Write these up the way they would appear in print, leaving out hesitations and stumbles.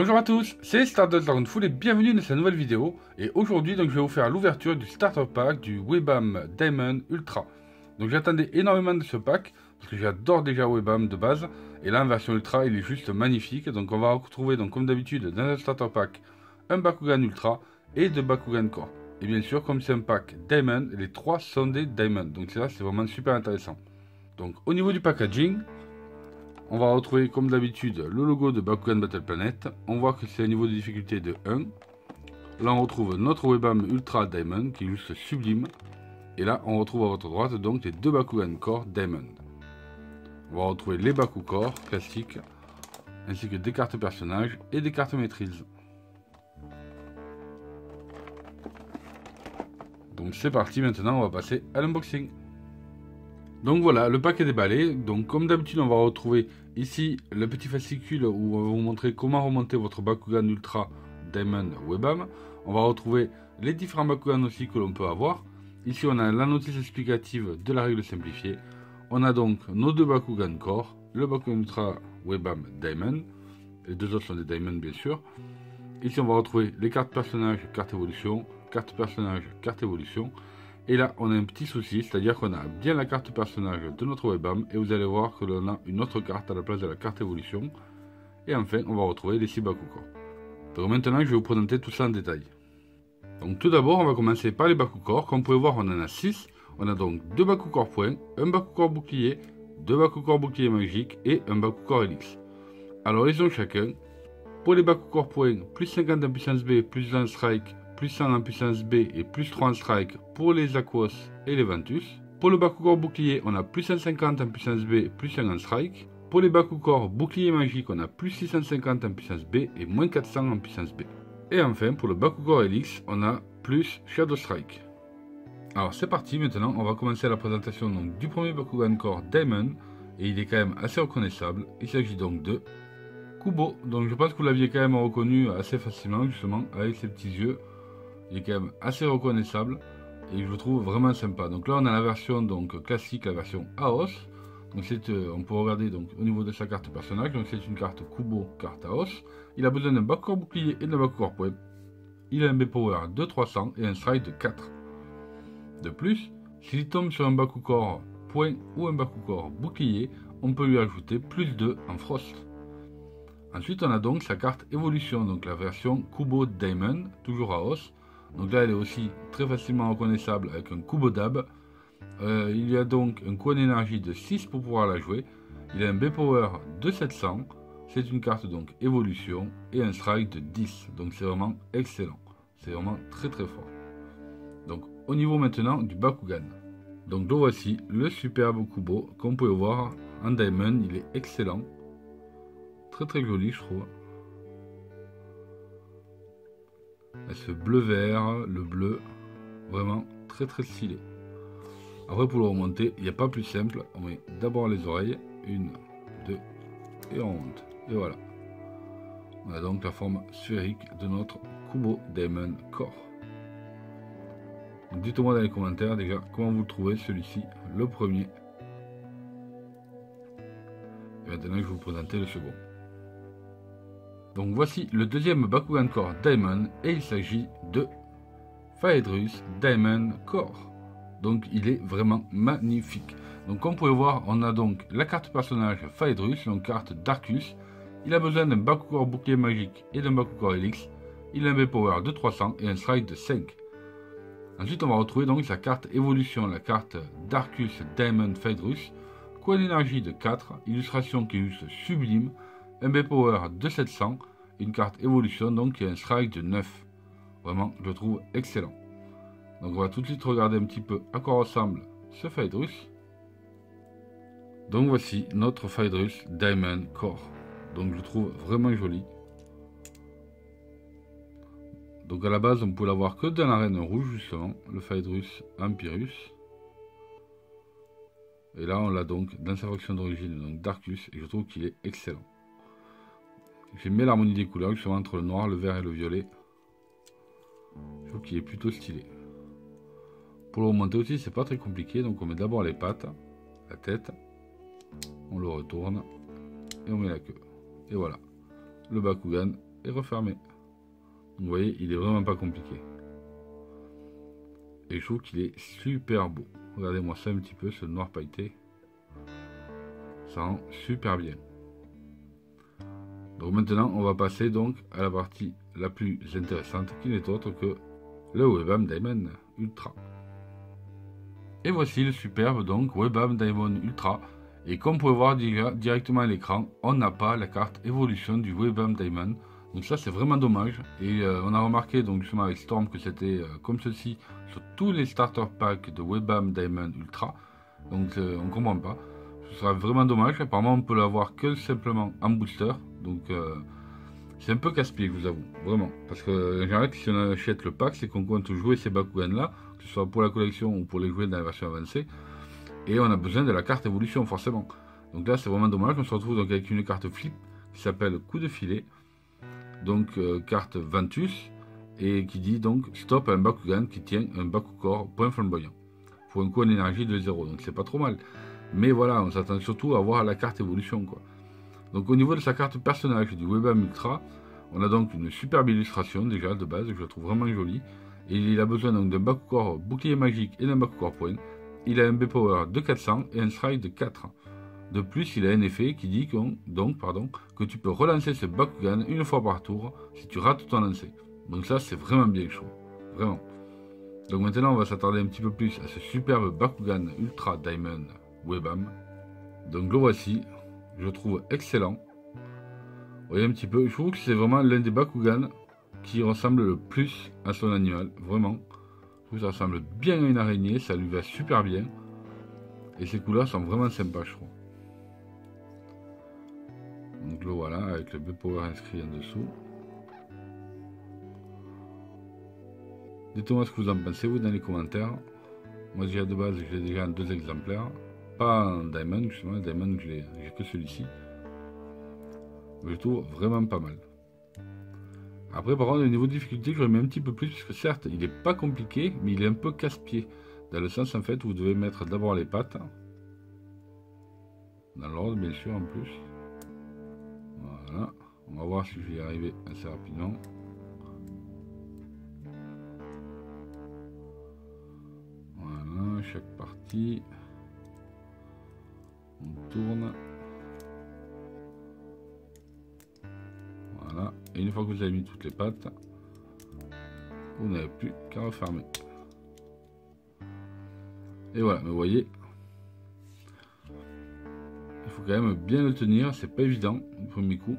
Bonjour à tous, c'est Stardust Dragonful et bienvenue dans cette nouvelle vidéo. Et aujourd'hui, donc, je vais vous faire l'ouverture du starter pack du Webam Diamond Ultra. Donc j'attendais énormément de ce pack parce que j'adore déjà Webam de base. Et là en version Ultra, il est juste magnifique. Donc on va retrouver, donc, comme d'habitude, dans un starter pack, un Bakugan Ultra et deux Bakugan Core. Et bien sûr, comme c'est un pack Diamond, les trois sont des Diamond. Donc ça, c'est vraiment super intéressant. Donc au niveau du packaging, on va retrouver comme d'habitude le logo de Bakugan Battle Planet. On voit que c'est un niveau de difficulté de 1. Là on retrouve notre Webam Ultra Diamond qui est juste sublime. Et là on retrouve à votre droite donc les deux Bakugan Core Diamond. On va retrouver les Baku Core classiques, ainsi que des cartes personnages et des cartes maîtrise. Donc c'est parti, maintenant on va passer à l'unboxing. Donc voilà, le pack est déballé. Donc comme d'habitude, on va retrouver ici le petit fascicule où on va vous montrer comment remonter votre Bakugan Ultra Diamond Webam. On va retrouver les différents Bakugan aussi que l'on peut avoir. Ici, on a la notice explicative de la règle simplifiée. On a donc nos deux Bakugan Core, le Bakugan Ultra Webam Diamond. Les deux autres sont des Diamond bien sûr. Ici, on va retrouver les cartes personnages, carte évolution, carte personnage, carte évolution. Et là, on a un petit souci, c'est-à-dire qu'on a bien la carte personnage de notre Webam et vous allez voir que l'on a une autre carte à la place de la carte évolution. Et enfin, on va retrouver les 6 Bakugan. Donc maintenant, je vais vous présenter tout ça en détail. Donc tout d'abord, on va commencer par les Bakugan. Comme vous pouvez voir, on en a 6. On a donc 2 Bakugan points, un Bakugan bouclier, 2 Bakugan bouclier magique et un Bakugan Helix. Alors ils ont chacun, pour les Bakugan points, plus 50 en puissance B, plus 1 strike, plus 100 en puissance B et plus 3 en strike pour les Aquos et les Ventus. Pour le Bakugan bouclier, on a plus 150 en puissance B, plus 1 en strike. Pour les Bakugan bouclier magique, on a plus 650 en puissance B et moins 400 en puissance B. Et enfin, pour le Bakugan Helix, on a plus Shadow Strike. Alors c'est parti, maintenant on va commencer la présentation donc, du premier Bakugan Core Diamond. Et il est quand même assez reconnaissable. Il s'agit donc de Kubo. Donc je pense que vous l'aviez quand même reconnu assez facilement justement avec ses petits yeux. Il est quand même assez reconnaissable et je le trouve vraiment sympa. Donc là on a la version donc classique, la version Aos. Donc on peut regarder donc au niveau de sa carte personnage. Donc c'est une carte Kubo, carte Aos. Il a besoin d'un Bakugan bouclier et d'un Bakugan point. Il a un B-Power de 300 et un strike de 4. De plus, s'il tombe sur un Bakugan point ou un Bakugan bouclier, on peut lui ajouter plus 2 en Frost. Ensuite on a donc sa carte évolution, donc la version Kubo Diamond, toujours Aos. Donc là elle est aussi très facilement reconnaissable avec un Kubo Dab. Il y a donc un coût d'énergie de 6 pour pouvoir la jouer. Il a un B-Power de 700. C'est une carte donc évolution et un strike de 10. Donc c'est vraiment excellent. C'est vraiment très très fort. Donc au niveau maintenant du Bakugan. Donc le voici, le superbe Kubo. Comme vous pouvez voir en Diamond, il est excellent. Très très joli je trouve. Ce bleu-vert, le bleu, vraiment très très stylé. Après pour le remonter, il n'y a pas plus simple. On met d'abord les oreilles, 1, 2, et on remonte. Et voilà. On a donc la forme sphérique de notre Kubo Diamond Core. Dites-moi dans les commentaires déjà comment vous le trouvez celui-ci, le premier. Et maintenant je vais vous présenter le second. Donc voici le deuxième Bakugan Core Diamond et il s'agit de Phaedrus Diamond Core. Donc il est vraiment magnifique. Donc comme vous pouvez voir, on a donc la carte personnage Phaedrus, donc carte Darkus. Il a besoin d'un Bakugan bouclier magique et d'un Bakugan Helix. Il a un B-Power de 300 et un strike de 5. Ensuite on va retrouver donc sa carte évolution, la carte Darkus Diamond Phaedrus. Coût d'énergie de 4, illustration qui est juste sublime. Un B-Power de 700, une carte évolution donc qui a un strike de 9. Vraiment, je le trouve excellent. Donc on va tout de suite regarder un petit peu à quoi ressemble ce Phaedrus. Donc voici notre Phaedrus Diamond Core. Donc je le trouve vraiment joli. Donc à la base on peut l'avoir que dans l'arène rouge justement, le Phaedrus Empyrus. Et là on l'a donc dans sa version d'origine, donc Darkus, et je trouve qu'il est excellent. J'aime bien l'harmonie des couleurs, justement entre le noir, le vert et le violet. Je trouve qu'il est plutôt stylé. Pour le remonter aussi, c'est pas très compliqué. Donc on met d'abord les pattes, la tête, on le retourne et on met la queue. Et voilà, le Bakugan et refermer. Vous voyez, il est vraiment pas compliqué. Et je trouve qu'il est super beau. Regardez-moi ça un petit peu, ce noir pailleté. Ça rend super bien. Donc maintenant, on va passer donc à la partie la plus intéressante, qui n'est autre que le Webam Diamond Ultra. Et voici le superbe donc Webam Diamond Ultra. Et comme vous pouvez voir directement à l'écran, on n'a pas la carte évolution du Webam Diamond. Donc ça c'est vraiment dommage. Et on a remarqué donc justement avec Storm que c'était comme ceci sur tous les starter packs de Webam Diamond Ultra. Donc on ne comprend pas. Ce sera vraiment dommage. Apparemment on peut l'avoir que simplement en booster. Donc c'est un peu casse-pied, je vous avoue, vraiment. Parce que en général, si on achète le pack, c'est qu'on compte jouer ces Bakugan là, que ce soit pour la collection ou pour les jouer dans la version avancée. Et on a besoin de la carte évolution, forcément. Donc là, c'est vraiment dommage. On se retrouve donc avec une carte flip qui s'appelle Coup de filet. Donc carte Ventus. Et qui dit donc stop à un Bakugan qui tient un Bakugor point flamboyant. Pour un coût en énergie de 0. Donc c'est pas trop mal. Mais voilà, on s'attend surtout à avoir la carte évolution, quoi. Donc au niveau de sa carte personnage du Webam Ultra, on a donc une superbe illustration déjà de base, je la trouve vraiment jolie. Et il a besoin donc d'un Bakugor bouclier magique et d'un Bakugor point. Il a un B-Power de 400 et un Strike de 4. De plus, il a un effet qui dit que tu peux relancer ce Bakugan une fois par tour si tu rates ton lancer. Donc ça c'est vraiment bien chaud, vraiment. Donc maintenant on va s'attarder un petit peu plus à ce superbe Bakugan Ultra Diamond Webam. Donc le voici. Je le trouve excellent. Vous voyez un petit peu, je trouve que c'est vraiment l'un des Bakugan qui ressemble le plus à son animal, vraiment. Je trouve que ça ressemble bien à une araignée, ça lui va super bien. Et ses couleurs sont vraiment sympas, je trouve. Donc le voilà, avec le B-Power inscrit en dessous. Dites-moi ce que vous en pensez, vous, dans les commentaires. Moi déjà de base, je l'ai déjà en 2 exemplaires. Pas en Diamond, justement, Diamond, j'ai que celui-ci. Mais je trouve vraiment pas mal. Après, par contre, au niveau de difficulté, je remets un petit peu plus, parce que certes, il n'est pas compliqué, mais il est un peu casse-pied. Dans le sens, en fait, où vous devez mettre d'abord les pattes. Dans l'ordre, bien sûr, en plus. Voilà. On va voir si je vais y arriver assez rapidement. Voilà, chaque partie. On tourne. Voilà. Et une fois que vous avez mis toutes les pattes, vous n'avez plus qu'à refermer. Et voilà, vous voyez, il faut quand même bien le tenir, c'est pas évident le premier coup.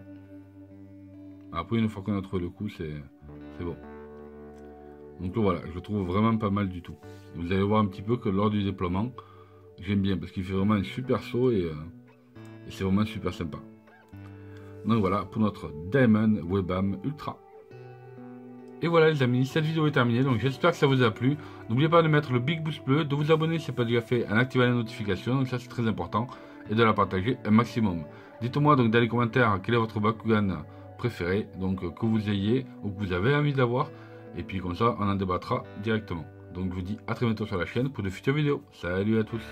Après, une fois qu'on a trouvé le coup, c'est bon. Donc voilà, je le trouve vraiment pas mal du tout. Vous allez voir un petit peu que lors du déploiement, j'aime bien parce qu'il fait vraiment un super saut et c'est vraiment super sympa. Donc voilà pour notre Diamond Webam Ultra. Et voilà les amis, cette vidéo est terminée, donc j'espère que ça vous a plu. N'oubliez pas de mettre le big pouce bleu, de vous abonner si ce n'est pas déjà fait, en activant les notifications, donc ça c'est très important, et de la partager un maximum. Dites-moi donc dans les commentaires quel est votre Bakugan préféré, donc que vous ayez ou que vous avez envie d'avoir, et puis comme ça on en débattra directement. Donc je vous dis à très bientôt sur la chaîne pour de futures vidéos. Salut à tous.